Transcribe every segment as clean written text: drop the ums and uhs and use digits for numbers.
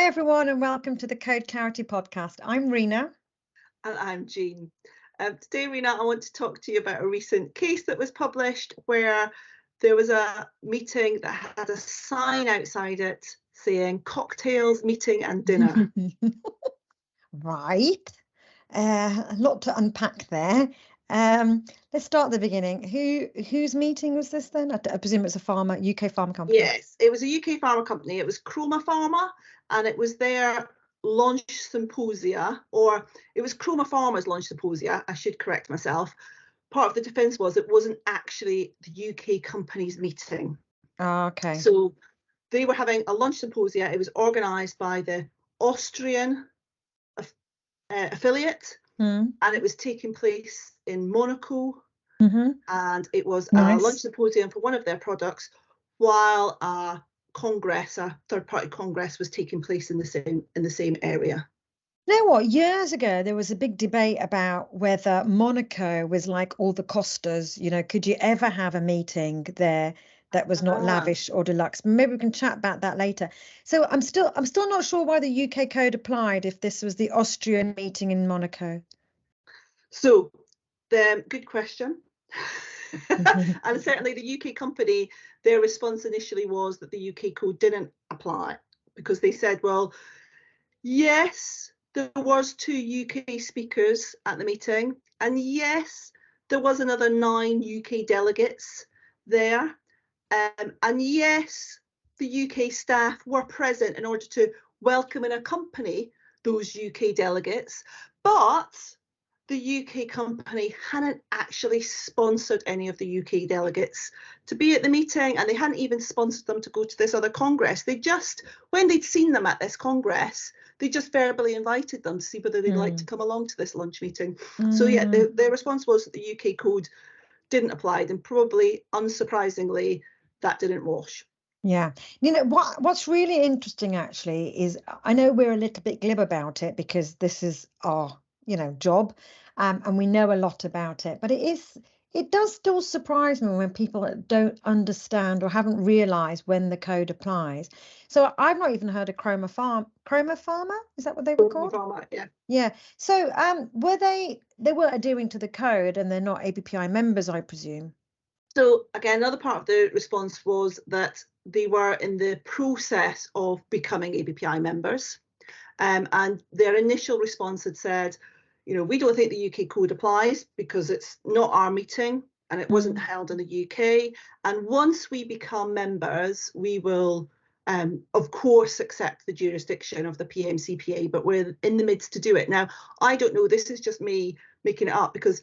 Hi, everyone, and welcome to the Code Clarity podcast. I'm Rina. And I'm Jean. Today, Rina, I want to talk to you about a recent case that was published where there was a meeting that had a sign outside it saying cocktails, meeting and dinner. Right. A lot to unpack there. Let's start at the beginning. Whose meeting was this then? I presume it's a UK pharma company. Yes, it was a UK pharma company. It was Chroma Pharma, and it was their launch symposia, or it was Chroma Pharma's launch symposia. I should correct myself. Part of the defence was it wasn't actually the UK company's meeting. Oh, okay. So they were having a lunch symposia. It was organised by the Austrian affiliate, and it was taking place in Monaco. And it was a lunch symposium for one of their products, while a congress, a third-party congress, was taking place in the same area. You know what? Years ago, there was a big debate about whether Monaco was like all the Costas. You know, could you ever have a meeting there that was not lavish or deluxe? Maybe we can chat about that later. So I'm still not sure why the UK code applied if this was the Austrian meeting in Monaco. So, good question. And certainly the UK company, their response initially was that the UK code didn't apply, because they said, well, yes, there was 2 UK speakers at the meeting, and yes, there was another 9 UK delegates there, and yes, the UK staff were present in order to welcome and accompany those UK delegates, but the UK company hadn't actually sponsored any of the UK delegates to be at the meeting, and they hadn't even sponsored them to go to this other congress. They just, when they'd seen them at this congress, they just verbally invited them to see whether they'd like to come along to this lunch meeting. So yeah, their response was that the UK code didn't apply, and probably unsurprisingly, that didn't wash. Yeah. You know, what's really interesting actually is, I know we're a little bit glib about it because this is our, job, and we know a lot about it, but it does still surprise me when people don't understand or haven't realized when the code applies. So I've not even heard of Chroma Pharma? Is that what they were called? Pharma, yeah. Yeah. So they weren't adhering to the code, and they're not ABPI members, I presume. So again, another part of the response was that they were in the process of becoming ABPI members, and their initial response had said, we don't think the UK code applies because it's not our meeting and it wasn't held in the UK. And once we become members, we will, of course, accept the jurisdiction of the PMCPA, but we're in the midst to do it. Now, I don't know, this is just me making it up, because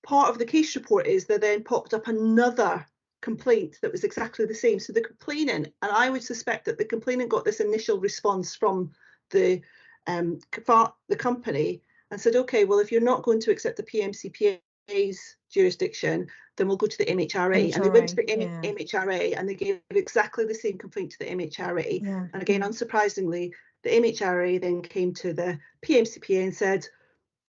part of the case report is there then popped up another complaint that was exactly the same. So the complainant, and I would suspect that the complainant got this initial response from the company and said, okay, well, if you're not going to accept the PMCPA's jurisdiction, then we'll go to the MHRA. And they went to the MHRA and they gave exactly the same complaint to the MHRA. Yeah. And again, unsurprisingly, the MHRA then came to the PMCPA and said,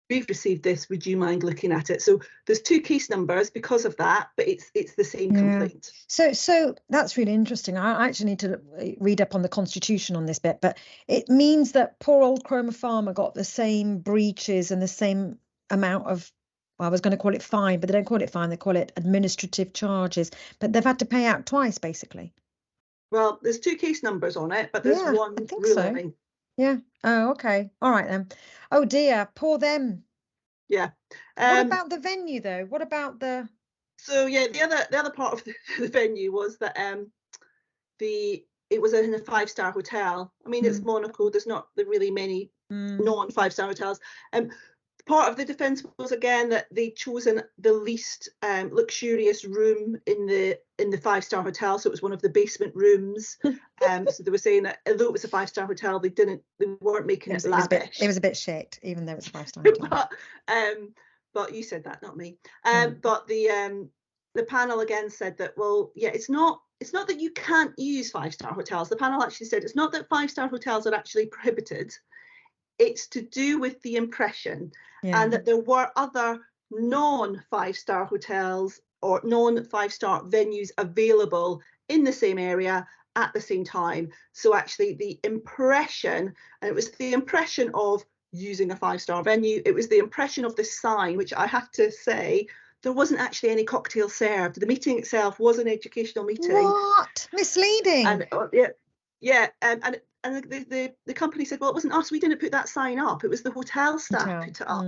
we've received this, would you mind looking at it? So there's 2 case numbers because of that, but it's the same complaint. So that's really interesting. I actually need to read up on the constitution on this bit, but it means that poor old Chroma Pharma got the same breaches and the same amount of, well, I was going to call it fine, but they don't call it fine, they call it administrative charges, but they've had to pay out twice, basically. Well, there's 2 case numbers on it, but there's one ruling. So. Yeah. Oh, okay. All right then. Oh dear, poor them. Yeah. What about the venue though? What about the? So yeah, the other part of the venue was that it was in a 5-star hotel. I mean, it's Monaco. There's not really many non-5-star hotels. Part of the defence was again that they'd chosen the least luxurious room in the 5-star hotel, so it was one of the basement rooms. So they were saying that although it was a 5-star hotel, they weren't making it lavish. It was a bit shit, even though it's a 5-star hotel. But you said that, not me. But the panel again said that, well, yeah, it's not that you can't use 5-star hotels. The panel actually said it's not that 5-star hotels are actually prohibited. It's to do with the impression, and that there were other non-5-star hotels or non-5-star venues available in the same area, at the same time. So actually the impression, and it was the impression of using a 5-star venue, it was the impression of the sign, which I have to say, there wasn't actually any cocktail served. The meeting itself was an educational meeting. What? Misleading. And and the company said, well, it wasn't us, we didn't put that sign up, it was the hotel staff put it up.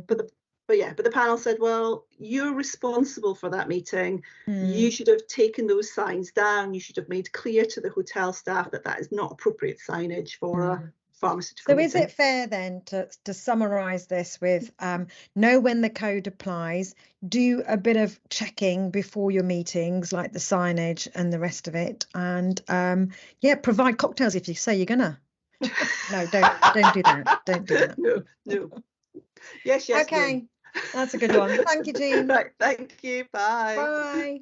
But the panel said, well, you're responsible for that meeting. You should have taken those signs down. You should have made clear to the hotel staff that that is not appropriate signage for a pharmaceutical So meeting. is it fair then to summarise this with know when the code applies, do a bit of checking before your meetings, like the signage and the rest of it, and provide cocktails if you say you're gonna. No, don't do that. Don't do that. No. Yes. Okay, no. That's a good one. Thank you, Jean. Right, thank you. Bye. Bye.